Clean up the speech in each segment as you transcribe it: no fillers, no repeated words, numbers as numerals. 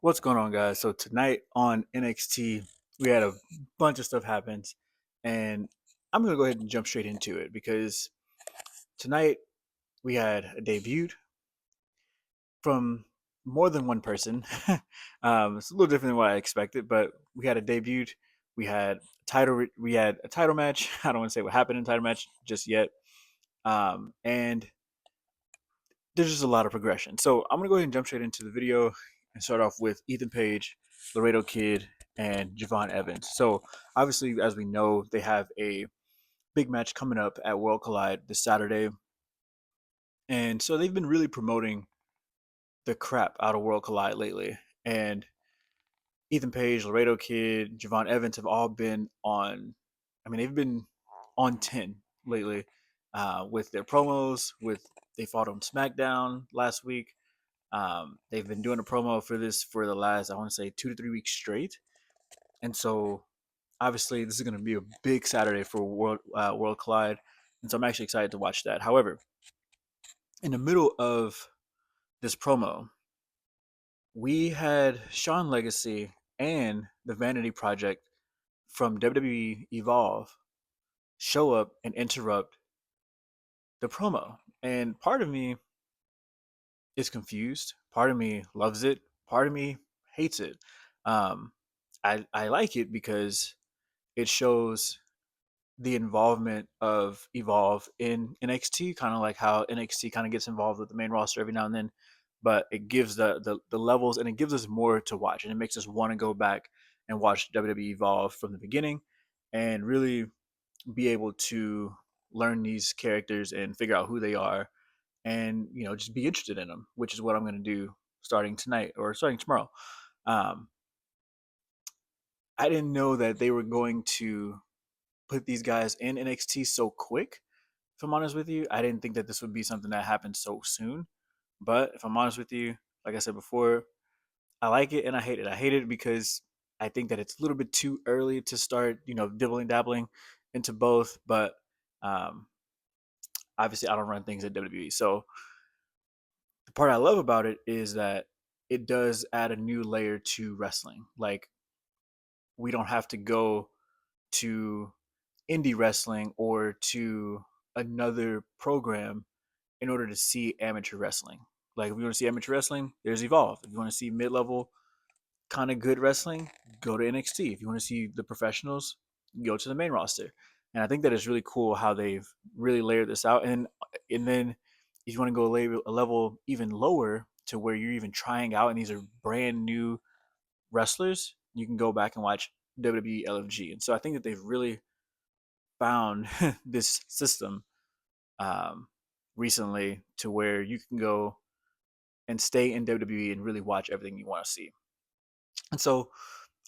What's going on, guys? So tonight on NXT, we had a bunch of stuff happens, and I'm gonna go ahead and jump straight into it because tonight we had a debut from more than one person. It's a little different than what I expected, but we had a debut. We had We had a title match. I don't want to say what happened in the title match just yet. And there's just a lot of progression. So I'm gonna go ahead and jump straight into the video and start off with Ethan Page, Laredo Kid, and Javon Evans. So obviously, as we know, they have a big match coming up at World Collide this Saturday, and so they've been really promoting the crap out of World Collide lately. And Ethan Page, Laredo Kid, Javon Evans have all been on. I mean, they've been on 10 lately with their promos. With They fought on SmackDown last week. They've been doing a promo for this for the last, I want to say, 2 to 3 weeks straight, and so obviously this is going to be a big Saturday for World Collide, and so I'm actually excited to watch that. However, in the middle of this promo, we had Sean Legacy and the Vanity Project from WWE Evolve show up and interrupt the promo, and part of me is confused. Part of me loves it. Part of me hates it. Um, I like it because it shows the involvement of Evolve in NXT, kind of like how NXT kind of gets involved with the main roster every now and then. But it gives the levels, and it gives us more to watch, and it makes us want to go back and watch WWE Evolve from the beginning, and really be able to learn these characters and figure out who they are, and just be interested in them, which is what I'm going to do starting tonight or starting tomorrow. Um, I didn't know that they were going to put these guys in NXT so quick. If I'm honest with you, I didn't think that this would be something that happened so soon. But if I'm honest with you, like I said before, I like it and I hate it. I hate it because I think that it's a little bit too early to start, dibbling dabbling into both. But um, obviously, I don't run things at WWE, so the part I love about it is that it does add a new layer to wrestling. Like, we don't have to go to indie wrestling or to another program in order to see amateur wrestling. Like, if you want to see amateur wrestling, there's Evolve. If you want to see mid-level kind of good wrestling, go to NXT. If you want to see the professionals, go to the main roster. And I think that is really cool how they've really layered this out. And then if you want to go a level even lower to where you're even trying out, and these are brand new wrestlers, you can go back and watch WWE LFG. And so I think that they've really found this system um, recently to where you can go and stay in WWE and really watch everything you want to see. And so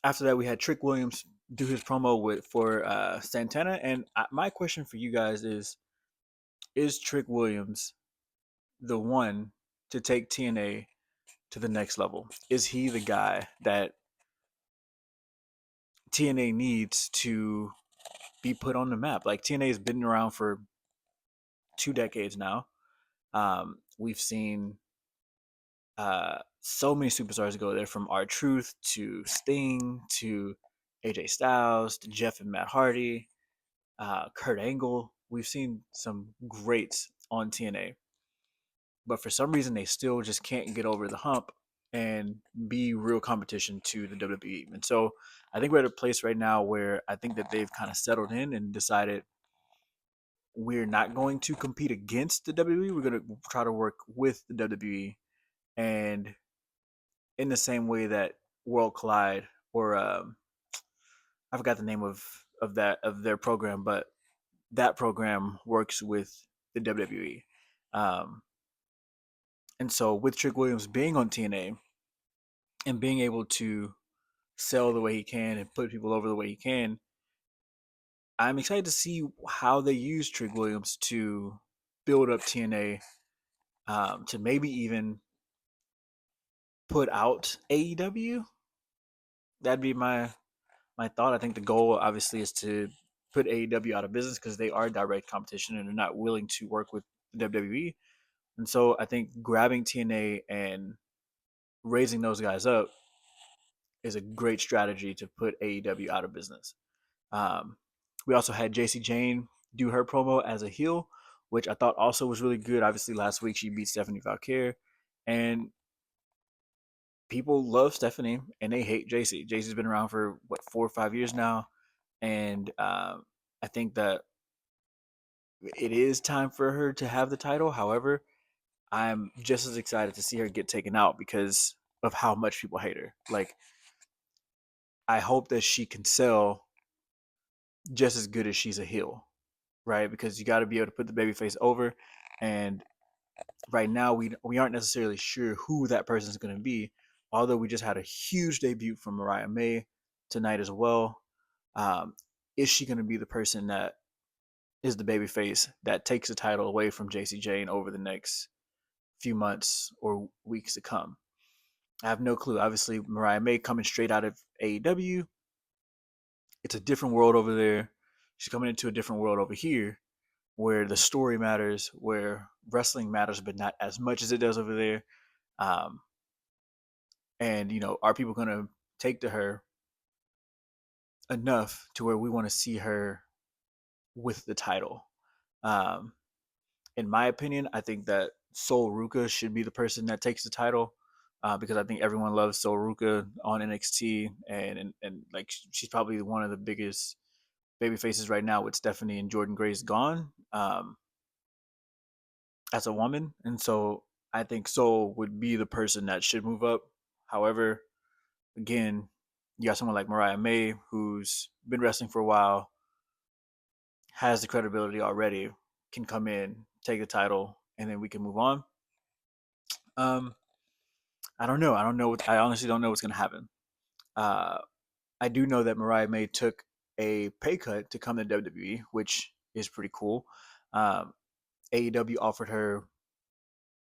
after that, we had Trick Williams do his promo for Santana. And my question for you guys is Trick Williams the one to take TNA to the next level? Is he the guy that TNA needs to be put on the map? Like, TNA has been around for 2 decades now. We've seen so many superstars go there, from R-Truth to Sting to AJ Styles to Jeff and Matt Hardy, Kurt Angle. We've seen some greats on TNA, but for some reason they still just can't get over the hump and be real competition to the WWE. And so I think we're at a place right now where I think that they've kind of settled in and decided we're not going to compete against the WWE. We're going to try to work with the WWE, and in the same way that World Collide, or I forgot the name of their program, but that program works with the WWE. Um, and so with Trick Williams being on TNA and being able to sell the way he can and put people over the way he can, I'm excited to see how they use Trick Williams to build up TNA, to maybe even put out AEW. That'd be my thought. I think the goal obviously is to put AEW out of business because they are direct competition and they're not willing to work with WWE. And so I think grabbing TNA and raising those guys up is a great strategy to put AEW out of business. Um, we also had JC Jane do her promo as a heel, which I thought also was really good. Obviously, last week she beat Stephanie Valkyrie, and people love Stephanie and they hate JC. JC's been around for what 4 or 5 years now, and I think that it is time for her to have the title. However, I'm just as excited to see her get taken out because of how much people hate her. Like, I hope that she can sell just as good as she's a heel, right? Because you got to be able to put the babyface over, and right now we aren't necessarily sure who that person is going to be. Although we just had a huge debut from Mariah May tonight as well. Um, is she going to be the person that is the babyface that takes the title away from JC Jane over the next few months or weeks to come? I have no clue. Obviously, Mariah May coming straight out of AEW. It's a different world over there. She's coming into a different world over here where the story matters, where wrestling matters, but not as much as it does over there. Um, and, are people going to take to her enough to where we want to see her with the title? Um, in my opinion, I think that Sol Ruka should be the person that takes the title because I think everyone loves Sol Ruka on NXT, and like she's probably one of the biggest baby faces right now with Stephanie and Jordan Grace gone as a woman, and so I think Sol would be the person that should move up. However, again, you got someone like Mariah May who's been wrestling for a while, has the credibility already, can come in, take the title, and then we can move on. Um, I don't know. I don't know. I honestly don't know what's going to happen. Uh, I do know that Mariah May took a pay cut to come to WWE, which is pretty cool. Um, AEW offered her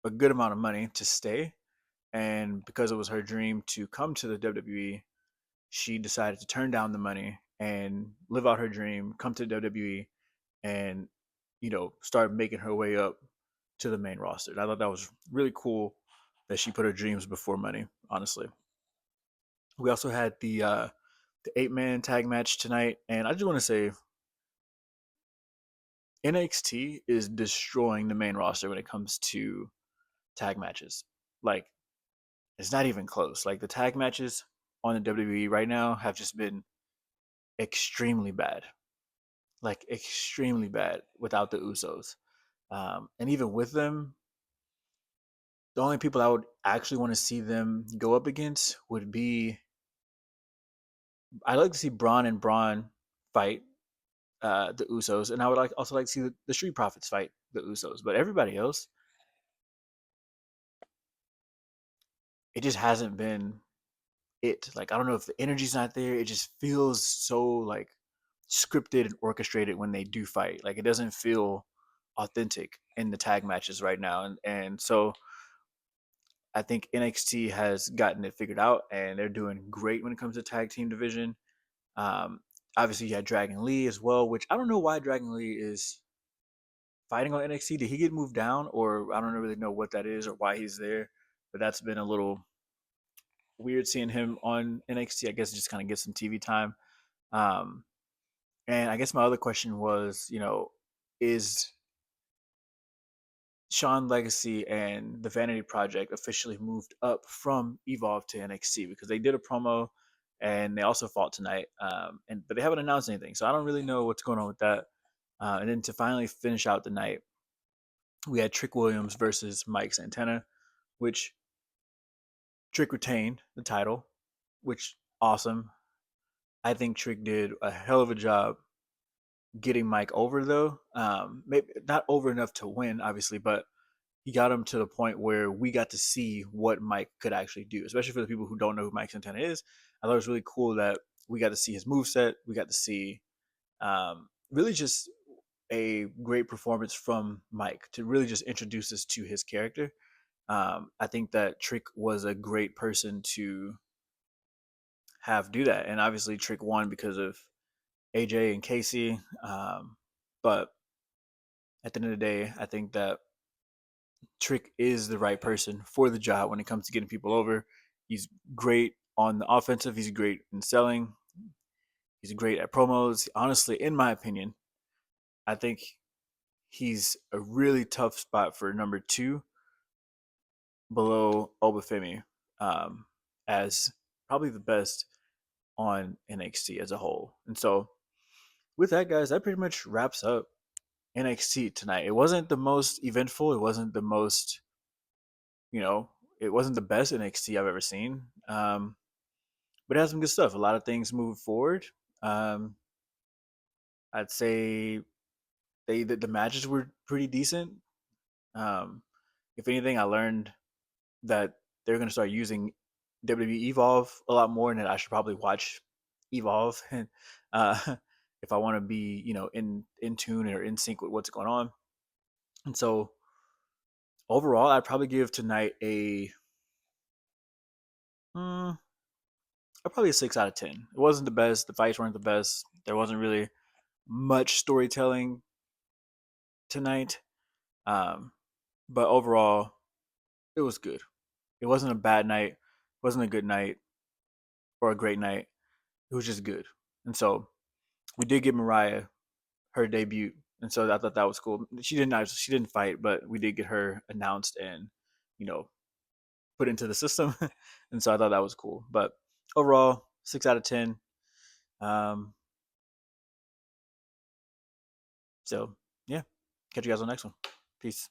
a good amount of money to stay, and because it was her dream to come to the WWE, she decided to turn down the money and live out her dream, come to WWE, and start making her way up to the main roster. I thought that was really cool that she put her dreams before money. Honestly, we also had the 8-man tag match tonight, and I just want to say NXT is destroying the main roster when it comes to tag matches. Like, it's not even close. Like, the tag matches on the WWE right now have just been extremely bad. Like, extremely bad without the Usos. And even with them, the only people I would actually want to see them go up against would be I'd like to see Braun and Braun fight the Usos, and I would also like to see the Street Profits fight the Usos. But everybody else, it just hasn't been it. Like, I don't know if the energy's not there. It just feels so like scripted and orchestrated when they do fight. Like, it doesn't feel authentic in the tag matches right now, and so I think NXT has gotten it figured out, and they're doing great when it comes to tag team division. Um, Obviously, you had Dragon Lee as well, which I don't know why Dragon Lee is fighting on NXT. Did he get moved down, or I don't really know what that is or why he's there? But that's been a little weird seeing him on NXT. I guess just kind of get some TV time. Um, and I guess my other question was, is Sean Legacy and the Vanity Project officially moved up from Evolve to NXT because they did a promo and they also fought tonight. But they haven't announced anything, so I don't really know what's going on with that. And then to finally finish out the night, we had Trick Williams versus Mike Santana, which Trick retained the title, which awesome. I think Trick did a hell of a job getting Mike over though. Maybe not over enough to win, obviously, but he got him to the point where we got to see what Mike could actually do, especially for the people who don't know who Mike Santana is. I thought it was really cool that we got to see his moveset. We got to see really just a great performance from Mike to really just introduce us to his character. I think that Trick was a great person to have do that. And obviously, Trick won because of AJ and Casey. But at the end of the day, I think that Trick is the right person for the job when it comes to getting people over. He's great On the offensive, he's great in selling. He's great at promos. Honestly, in my opinion, I think he's a really tough spot for number two below Obafemi, as probably the best on NXT as a whole. And so, with that, guys, that pretty much wraps up NXT tonight. It wasn't the most eventful. It wasn't the most, you know, it wasn't the best NXT I've ever seen. But it has some good stuff. A lot of things moving forward. Um, I'd say the matches were pretty decent. Um, if anything, I learned that they're going to start using WWE Evolve a lot more, and that I should probably watch Evolve and uh, if I want to be, in tune or in sync with what's going on. And so overall, I'd probably give tonight mm, probably a 6 out of 10. It wasn't the best. The fights weren't the best. There wasn't really much storytelling tonight. Um, but overall, it was good. It wasn't a bad night. It wasn't a good night or a great night. It was just good. And so we did get Mariah her debut, and so I thought that was cool. She didn't fight, but we did get her announced and you know put into the system, and so I thought that was cool. But overall, 6 out of 10. Um, so yeah, catch you guys on the next one. Peace.